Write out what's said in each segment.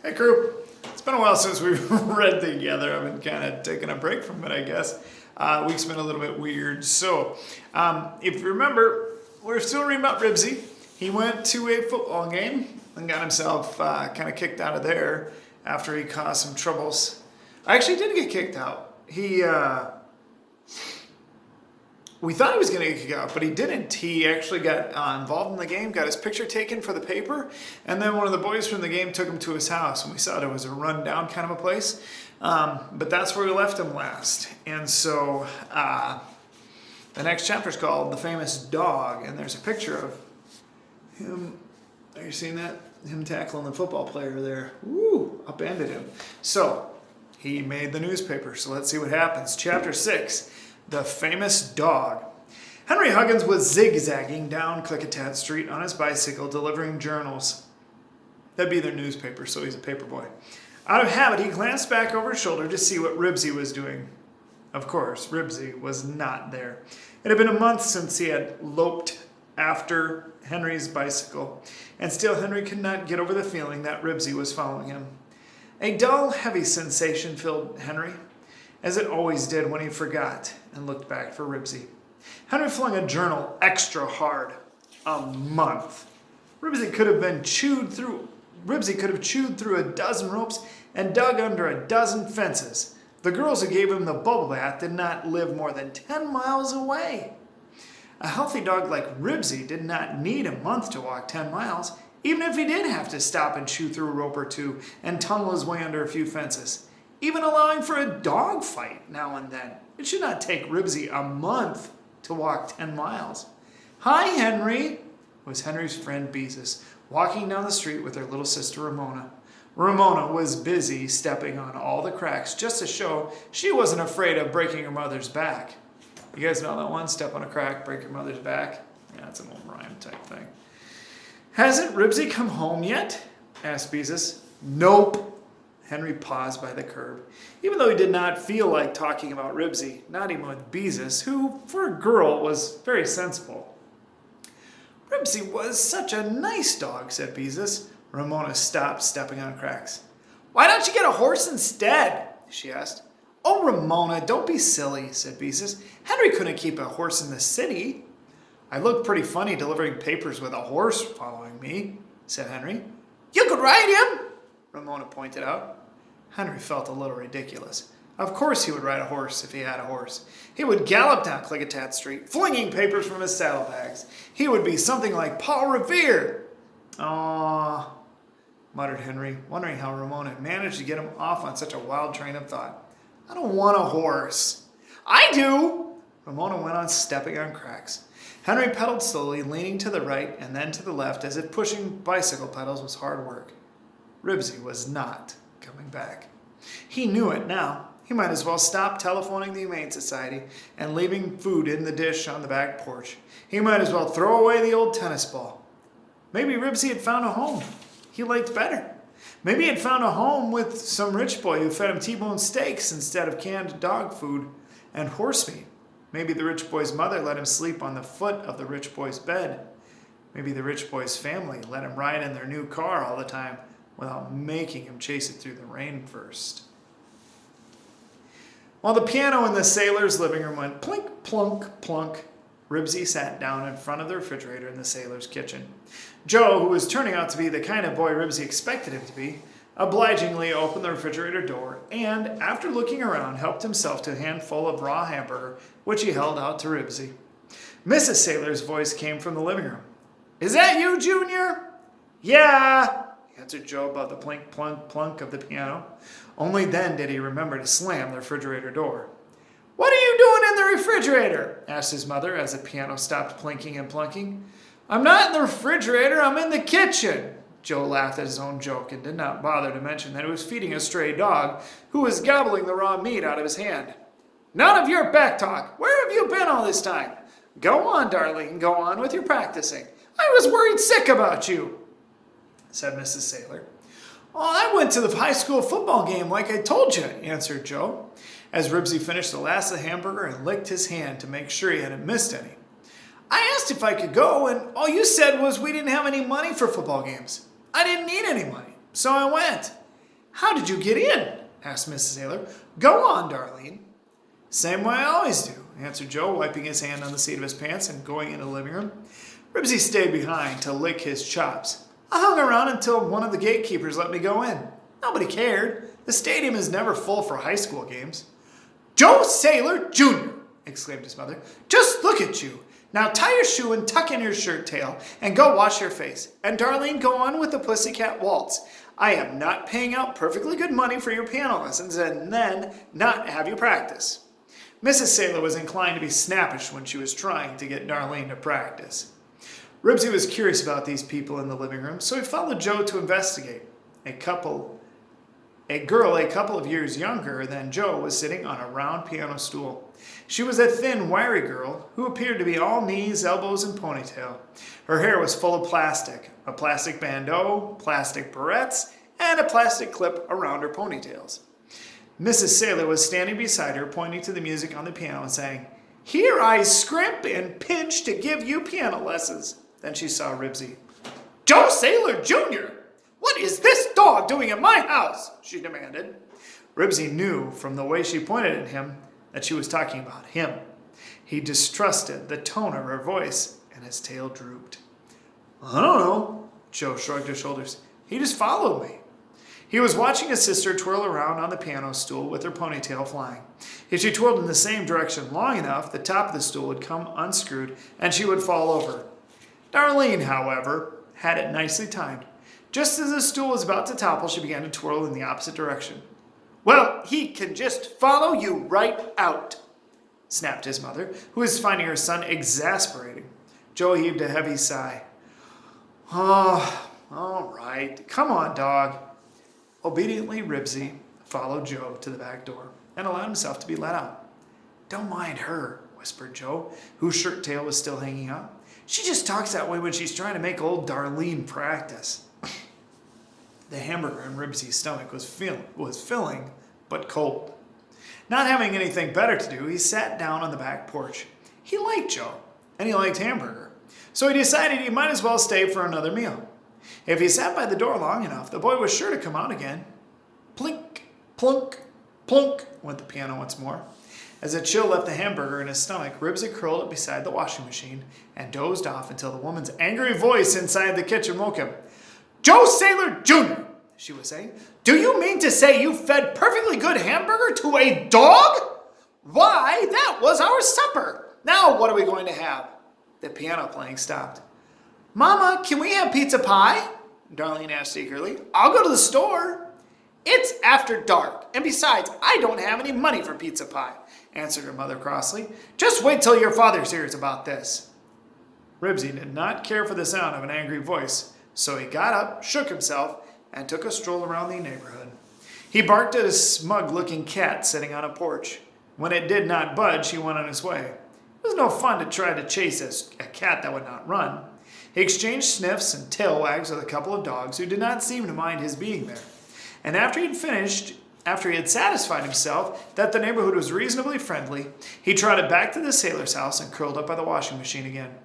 Hey crew, it's been a while since we've read together. I've been kind of taking a break from it, I guess. Week's been a little bit weird. So, if you remember, we're still reading about Ribsy. He went to a football game and got himself kind of kicked out of there after he caused some troubles. I actually did get kicked out. We thought he was going to get kicked out, but he didn't. He actually got involved in the game, got his picture taken for the paper, and then one of the boys from the game took him to his house, and we saw it was a run-down kind of a place. But that's where we left him last. And so the next chapter is called The Famous Dog, and there's a picture of him. Are you seeing that? Him tackling the football player there. Woo! Upended him. So he made the newspaper, so let's see what happens. Chapter 6. The Famous Dog. Henry Huggins was zigzagging down Klickitat Street on his bicycle delivering journals. That'd be their newspaper, so he's a paper boy. Out of habit, he glanced back over his shoulder to see what Ribsy was doing. Of course, Ribsy was not there. It had been a month since he had loped after Henry's bicycle, and still Henry could not get over the feeling that Ribsy was following him. A dull, heavy sensation filled Henry, as it always did when he forgot and looked back for Ribsy. Henry flung a journal extra hard. A month. Ribsy could have chewed through a dozen ropes and dug under a dozen fences. The girls who gave him the bubble bath did not live more than 10 miles away. A healthy dog like Ribsy did not need a month to walk 10 miles, even if he did have to stop and chew through a rope or two and tunnel his way under a few fences. Even allowing for a dog fight now and then. It should not take Ribsy a month to walk 10 miles. Hi, Henry, was Henry's friend Beezus, walking down the street with her little sister Ramona. Ramona was busy stepping on all the cracks just to show she wasn't afraid of breaking her mother's back. You guys know that one? Step on a crack, break your mother's back? Yeah, it's an old rhyme type thing. Hasn't Ribsy come home yet? Asked Beezus. Nope. Henry paused by the curb. Even though he did not feel like talking about Ribsy, not even with Beezus, who, for a girl, was very sensible. Ribsy was such a nice dog, said Beezus. Ramona stopped stepping on cracks. Why don't you get a horse instead? She asked. Oh, Ramona, don't be silly, said Beezus. Henry couldn't keep a horse in the city. I look pretty funny delivering papers with a horse following me, said Henry. You could ride him, Ramona pointed out. Henry felt a little ridiculous. Of course he would ride a horse if he had a horse. He would gallop down Klickitat Street, flinging papers from his saddlebags. He would be something like Paul Revere. Aww, muttered Henry, wondering how Ramona had managed to get him off on such a wild train of thought. I don't want a horse. I do, Ramona went on, stepping on cracks. Henry pedaled slowly, leaning to the right and then to the left, as if pushing bicycle pedals was hard work. Ribsy was not coming back. He knew it now. He might as well stop telephoning the Humane Society and leaving food in the dish on the back porch. He might as well throw away the old tennis ball. Maybe Ribsy had found a home he liked better. Maybe he had found a home with some rich boy who fed him T-bone steaks instead of canned dog food and horse meat. Maybe the rich boy's mother let him sleep on the foot of the rich boy's bed. Maybe the rich boy's family let him ride in their new car all the time without making him chase it through the rain first. While the piano in the sailor's living room went plink, plunk, plunk, Ribsy sat down in front of the refrigerator in the sailor's kitchen. Joe, who was turning out to be the kind of boy Ribsy expected him to be, obligingly opened the refrigerator door and, after looking around, helped himself to a handful of raw hamburger, which he held out to Ribsy. Mrs. Sailor's voice came from the living room. Is that you, Junior? Yeah, answered Joe above the plink, plunk, plunk of the piano. Only then did he remember to slam the refrigerator door. What are you doing in the refrigerator? Asked his mother as the piano stopped plinking and plunking. I'm not in the refrigerator, I'm in the kitchen. Joe laughed at his own joke and did not bother to mention that he was feeding a stray dog who was gobbling the raw meat out of his hand. None of your back talk. Where have you been all this time? Go on, darling, go on with your practicing. I was worried sick about you, said Mrs. Sailor. Oh, I went to the high school football game like I told you, answered Joe, as Ribsy finished the last of the hamburger and licked his hand to make sure he hadn't missed any. I asked if I could go, and all you said was we didn't have any money for football games. I didn't need any money, so I went. "How did you get in?" asked Mrs. Sailor. "Go on, Darlene." "Same way I always do," answered Joe, wiping his hand on the seat of his pants and going into the living room. Ribsy stayed behind to lick his chops. "I hung around until one of the gatekeepers let me go in. Nobody cared. The stadium is never full for high school games." "Joe Sailor, Jr.!" exclaimed his mother. "Just look at you. Now tie your shoe and tuck in your shirt tail and go wash your face. And Darlene, go on with the Pussycat Waltz. I am not paying out perfectly good money for your piano lessons and then not have you practice." Mrs. Sailor was inclined to be snappish when she was trying to get Darlene to practice. Ribsy was curious about these people in the living room, so he followed Joe to investigate. A girl a couple of years younger than Joe was sitting on a round piano stool. She was a thin, wiry girl who appeared to be all knees, elbows, and ponytail. Her hair was full of plastic, a plastic bandeau, plastic barrettes, and a plastic clip around her ponytails. Mrs. Sailor was standing beside her, pointing to the music on the piano and saying, "Here I scrimp and pinch to give you piano lessons." Then she saw Ribsy. "Joe Sailor, Jr.! What is this dog doing in my house?" she demanded. Ribsy knew from the way she pointed at him that she was talking about him. He distrusted the tone of her voice, and his tail drooped. "I don't know." Joe shrugged his shoulders. "He just followed me." He was watching his sister twirl around on the piano stool with her ponytail flying. If she twirled in the same direction long enough, the top of the stool would come unscrewed and she would fall over. Darlene, however, had it nicely timed. Just as the stool was about to topple, she began to twirl in the opposite direction. "Well, he can just follow you right out," snapped his mother, who was finding her son exasperating. Joe heaved a heavy sigh. "Oh, all right. Come on, dog." Obediently, Ribsy followed Joe to the back door and allowed himself to be let out. "Don't mind her," whispered Joe, whose shirt tail was still hanging out. "She just talks that way when she's trying to make old Darlene practice." The hamburger in Ribsy's stomach was filling, but cold. Not having anything better to do, he sat down on the back porch. He liked Joe, and he liked hamburger, so he decided he might as well stay for another meal. If he sat by the door long enough, the boy was sure to come out again. Plink, plunk, plunk, went the piano once more. As a chill left the hamburger in his stomach, Ribsy curled up beside the washing machine and dozed off until the woman's angry voice inside the kitchen woke him. "Joe Sailor, Jr., she was saying, "do you mean to say you fed perfectly good hamburger to a dog? Why, that was our supper. Now what are we going to have?" The piano playing stopped. "Mama, can we have pizza pie?" Darlene asked eagerly. "I'll go to the store." "It's after dark, and besides, I don't have any money for pizza pie," answered her mother crossly. "Just wait till your father hears about this." Ribsy did not care for the sound of an angry voice, so he got up, shook himself, and took a stroll around the neighborhood. He barked at a smug-looking cat sitting on a porch. When it did not budge, he went on his way. It was no fun to try to chase a cat that would not run. He exchanged sniffs and tail wags with a couple of dogs who did not seem to mind his being there. And after he had satisfied himself that the neighborhood was reasonably friendly, he trotted back to the sailor's house and curled up by the washing machine again.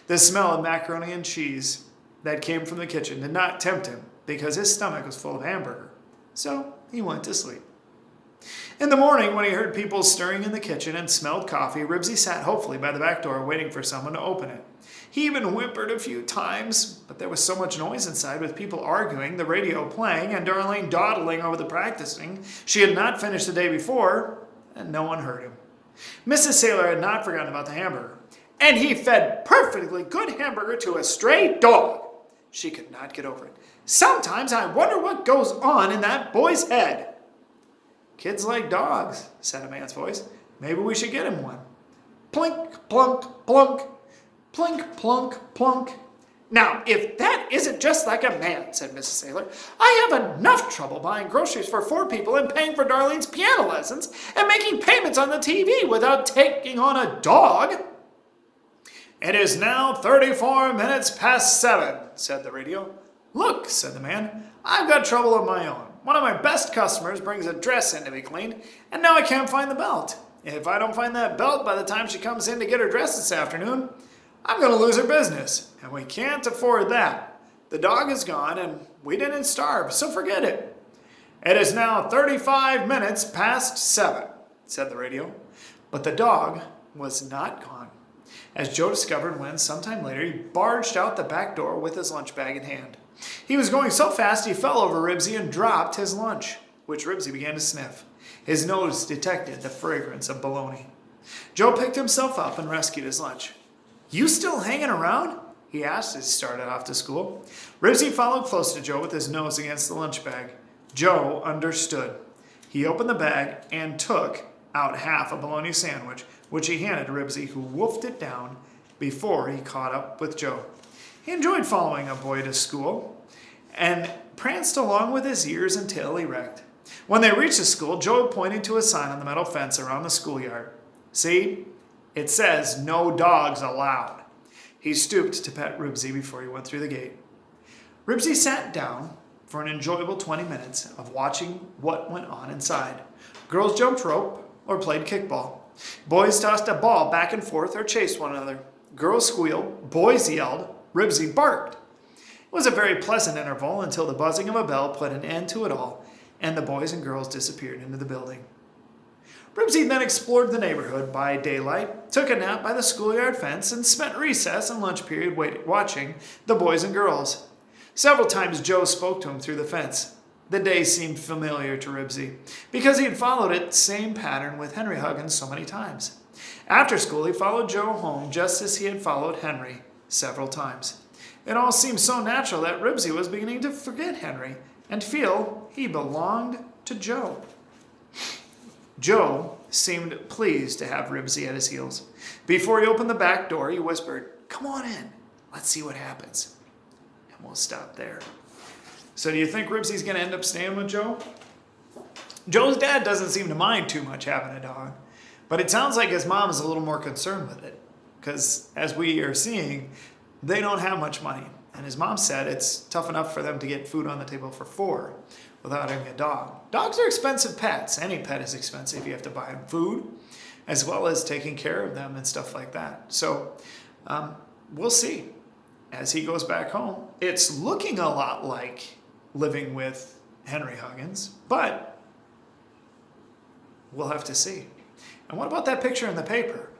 The smell of macaroni and cheese that came from the kitchen did not tempt him because his stomach was full of hamburger. So he went to sleep. In the morning, when he heard people stirring in the kitchen and smelled coffee, Ribsy sat hopefully by the back door waiting for someone to open it. He even whimpered a few times, but there was so much noise inside with people arguing, the radio playing, and Darlene dawdling over the practicing she had not finished the day before, and no one heard him. Mrs. Sailor had not forgotten about the hamburger. "And he fed perfectly good hamburger to a stray dog." She could not get over it. "Sometimes I wonder what goes on in that boy's head." "Kids like dogs," said a man's voice. "Maybe we should get him one." Plink, plunk, plunk. Plink, plunk, plunk. "Now, if that isn't just like a man," said Mrs. Sailor. "I have enough trouble buying groceries for 4 people and paying for Darlene's piano lessons and making payments on the TV without taking on a dog." "It is now 34 minutes past 7, said the radio. "Look," said the man, "I've got trouble of my own. One of my best customers brings a dress in to be cleaned, and now I can't find the belt. If I don't find that belt by the time she comes in to get her dress this afternoon, I'm going to lose her business, and we can't afford that. The dog is gone, and we didn't starve, so forget it." "It is now 35 minutes past 7, said the radio. But the dog was not gone, as Joe discovered when, sometime later, he barged out the back door with his lunch bag in hand. He was going so fast he fell over Ribsy and dropped his lunch, which Ribsy began to sniff. His nose detected the fragrance of bologna. Joe picked himself up and rescued his lunch. "You still hanging around?" he asked as he started off to school. Ribsy followed close to Joe with his nose against the lunch bag. Joe understood. He opened the bag and took out half a bologna sandwich, which he handed to Ribsy, who wolfed it down before he caught up with Joe. He enjoyed following a boy to school and pranced along with his ears and tail erect. When they reached the school, Joe pointed to a sign on the metal fence around the schoolyard. "See? It says no dogs allowed." He stooped to pet Ribsy before he went through the gate. Ribsy sat down for an enjoyable 20 minutes of watching what went on inside. Girls jumped rope or played kickball. Boys tossed a ball back and forth or chased one another. Girls squealed, boys yelled, Ribsy barked. It was a very pleasant interval until the buzzing of a bell put an end to it all, and the boys and girls disappeared into the building. Ribsy then explored the neighborhood by daylight, took a nap by the schoolyard fence, and spent recess and lunch period watching the boys and girls. Several times Joe spoke to him through the fence. The day seemed familiar to Ribsy, because he had followed its same pattern with Henry Huggins so many times. After school, he followed Joe home just as he had followed Henry several times. It all seemed so natural that Ribsy was beginning to forget Henry and feel he belonged to Joe. Joe seemed pleased to have Ribsy at his heels. Before he opened the back door, he whispered, "Come on in. Let's see what happens." And we'll stop there. So do you think Ribsy's going to end up staying with Joe? Joe's dad doesn't seem to mind too much having a dog, but it sounds like his mom is a little more concerned with it, because as we are seeing, they don't have much money. And his mom said it's tough enough for them to get food on the table for 4 without having a dog. Dogs are expensive pets. Any pet is expensive. You have to buy them food as well as taking care of them and stuff like that. So we'll see as he goes back home. It's looking a lot like living with Henry Huggins, but we'll have to see. And what about that picture in the paper?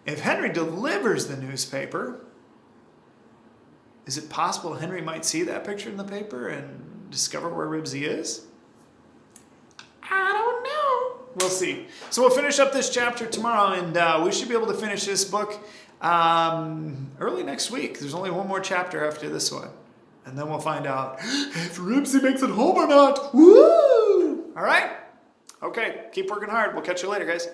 If Henry delivers the newspaper, is it possible Henry might see that picture in the paper and discover where Ribsy is? I don't know. We'll see. So we'll finish up this chapter tomorrow, and we should be able to finish this book early next week. There's only one more chapter after this one. And then we'll find out if Ribsy makes it home or not. Woo! All right? Okay, keep working hard. We'll catch you later, guys.